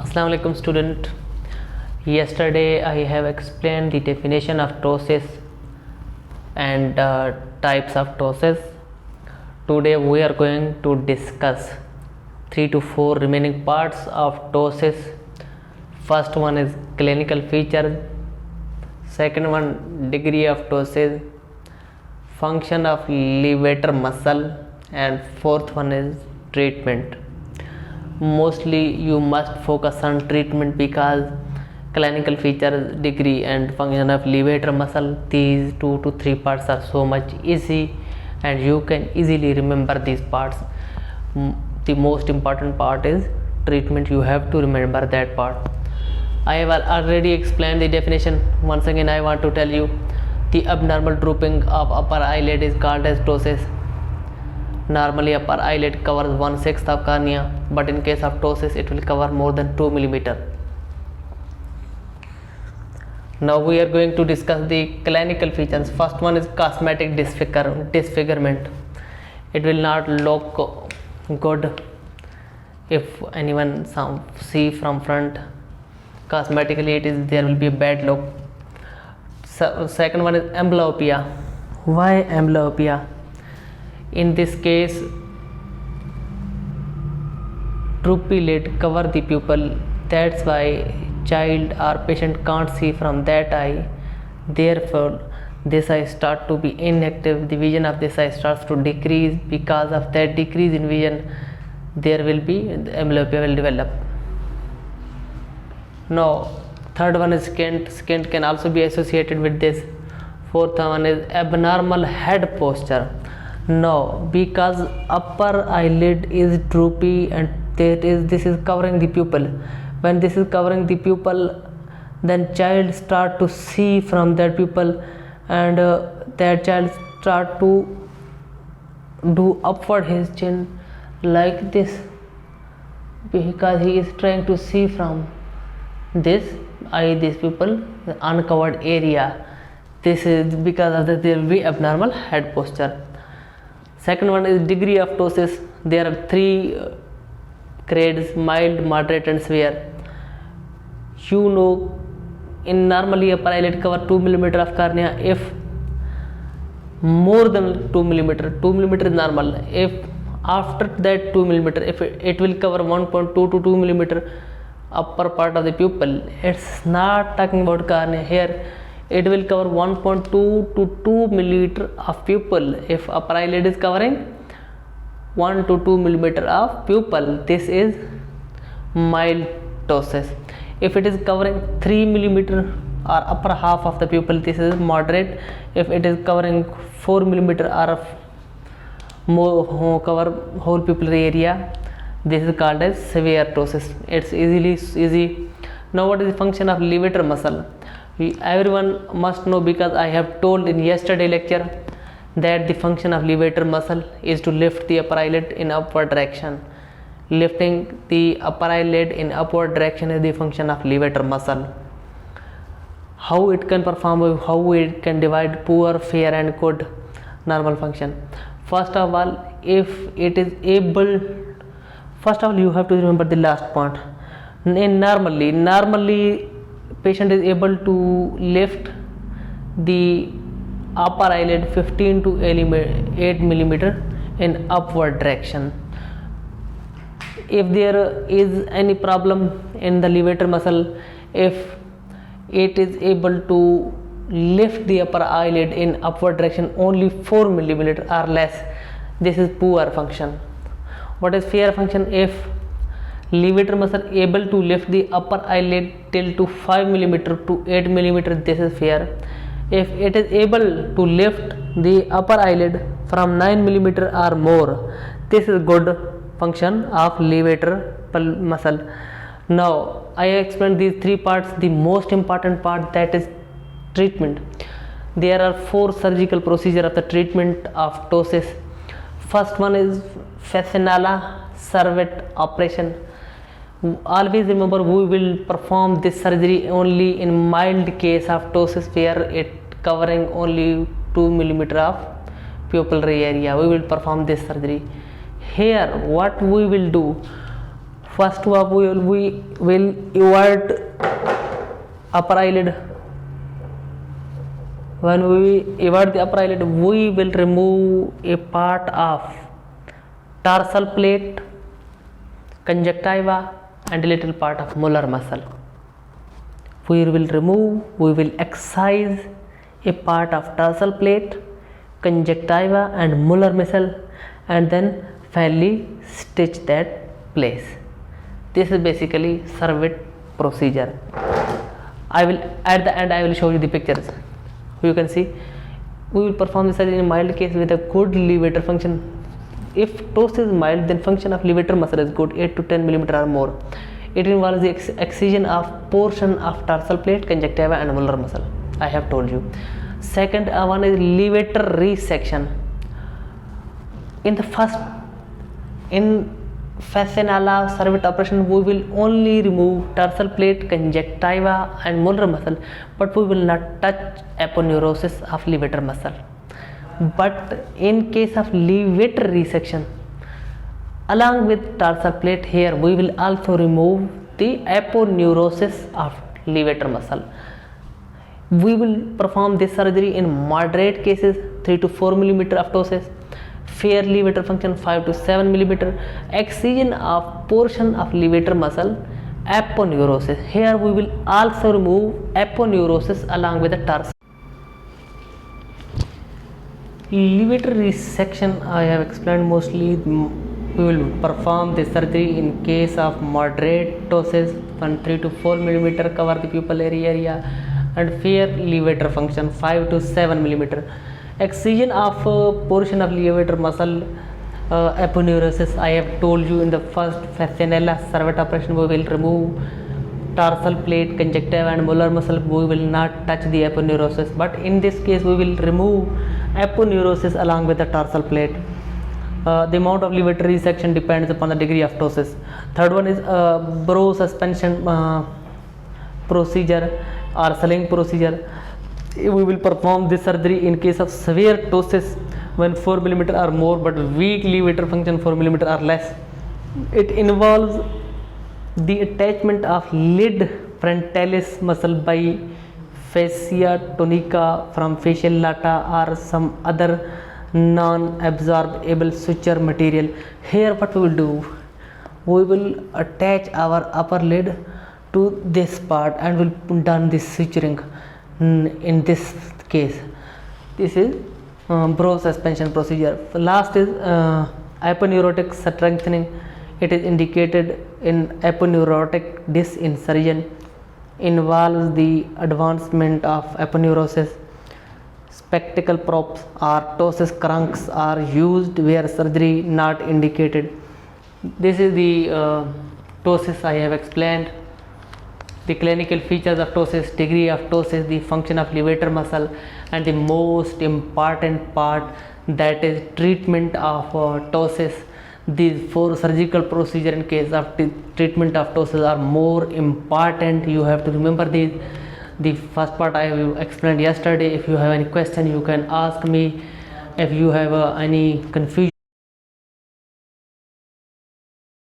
Assalamu alaikum student. Yesterday I have explained the definition of ptosis and types of ptosis. Today we are going to discuss 3 to 4 remaining parts of ptosis. First one is clinical features, second one degree of ptosis, function of levator muscle, and fourth one is treatment. Mostly you must focus on treatment because clinical features, degree and function of levator muscle, these 2 to 3 parts are so much easy and you can easily remember these parts. The most important part is treatment. You have to remember that part. I have already explained the definition. Once again I want to tell you, the abnormal drooping of upper eyelid is called as ptosis. Normally upper eyelid covers 1/6 of cornea, but in case of ptosis it will cover more than 2 mm. Now we are going to discuss the clinical features. First one is cosmetic disfigurement. It will not look good if anyone see from front. Cosmetically there will be a bad look. Second one is amblyopia. Why amblyopia? In this case, droopy lid cover the pupil. That's why child or patient can't see from that eye. Therefore, this eye start to be inactive. The vision of this eye starts to decrease. Because of that decrease in vision, there will be amblyopia will develop. Now, third one is squint. Squint can also be associated with this. Fourth one is abnormal head posture. No, because upper eyelid is droopy and this is covering the pupil. When this is covering the pupil, then child start to see from that pupil, and that child start to do upward his chin like this, because he is trying to see from this eye, this pupil, the uncovered area. This is because of that there will be abnormal head posture. Second one is degree of ptosis. There are 3 grades: mild, moderate and severe. You know, in normally upper eyelid cover 2 mm of cornea. If more than 2 mm, 2 mm is normal. If after that 2 mm, if it will cover 1.2 to 2 mm upper part of the pupil, it's not talking about cornea here. It will cover 1.2 to 2 mm of pupil. If upper eyelid is covering 1 to 2 mm of pupil, this is mild ptosis. If it is covering 3 mm or upper half of the pupil, this is moderate. If it is covering 4 mm or more cover whole pupillary area, this is called as severe ptosis. It's easy. Now what is the function of levator muscle? Everyone must know, because I have told in yesterday lecture that the function of levator muscle is to lift the upper eyelid in upward direction. Lifting the upper eyelid in upward direction is the function of levator muscle. How it can perform, how it can divide poor, fair and good normal function. First of all, if it is able, first of all you have to remember the last point. Normally patient is able to lift the upper eyelid 15 to 8 mm in upward direction. If there is any problem in the levator muscle, if it is able to lift the upper eyelid in upward direction only 4 mm or less, this is poor function. What is fair function? If levator muscle able to lift the upper eyelid till to 5 mm to 8 mm, this is fair. If it is able to lift the upper eyelid from 9 mm or more, this is good function of levator muscle. Now I explained these 3 parts. The most important part, that is treatment. There are 4 surgical procedures of the treatment of ptosis. First one is Fasenala Servet operation. Always remember, we will perform this surgery only in mild case of ptosis where it covering only 2 mm of pupillary area. We will perform this surgery. Here what we will do, First we will evert upper eyelid. When we evert the upper eyelid, we will remove a part of tarsal plate, conjunctiva, and a little part of molar muscle. We will excise a part of tarsal plate, conjunctiva, and molar muscle, and then finally stitch that place. This is basically CERVIT procedure. At the end I will show you the pictures. You can see we will perform this surgery in a mild case with a good levator function. If ptosis is mild, then function of levator muscle is good, 8 to 10 mm or more. It involves the excision of portion of tarsal plate, conjunctiva, and molar muscle. I have told you. Second one is levator resection. In Fasenala CERVIT operation, we will only remove tarsal plate, conjunctiva, and molar muscle, but we will not touch aponeurosis of levator muscle. But in case of levator resection, along with tarsal plate, here we will also remove the aponeurosis of levator muscle. We will perform this surgery in moderate cases, 3 to 4 mm of ptosis, fair levator function 5 to 7 mm, excision of portion of levator muscle, aponeurosis. Here we will also remove aponeurosis along with the tarsal. Levator resection I have explained mostly. We will perform this surgery in case of moderate ptosis, 3 to 4 mm cover the pupil area, and fair levator function 5 to 7 mm. Excision of portion of levator muscle, aponeurosis. I have told you in the first Fasenella CERVIT operation, we will remove tarsal plate, conjunctiva, and molar muscle. We will not touch the aponeurosis, but in this case we will remove aponeurosis along with the tarsal plate. The amount of levator resection depends upon the degree of ptosis. Third one is bro suspension procedure or sling procedure. We will perform this surgery in case of severe ptosis when 4 mm or more, but weak levator function 4 mm or less. It involves the attachment of lid frontalis muscle by fascia tonica from facial lata or some other non-absorbable suture material. Here what we will do, we will attach our upper lid to this part and will done this suturing. In this case, this is bro suspension procedure. Last is aponeurotic strengthening. It is indicated in aponeurotic disc insertion, involves the advancement of aponeurosis. Spectacle props or ptosis cranks are used where surgery not indicated. This is the ptosis I have explained. The clinical features of ptosis, degree of ptosis, the function of levator muscle, and the most important part, that is treatment of ptosis. These 4 surgical procedures in case of treatment of ptosis are more important. You have to remember these. The first part I have explained yesterday. If you have any question, you can ask me. If you have any confusion,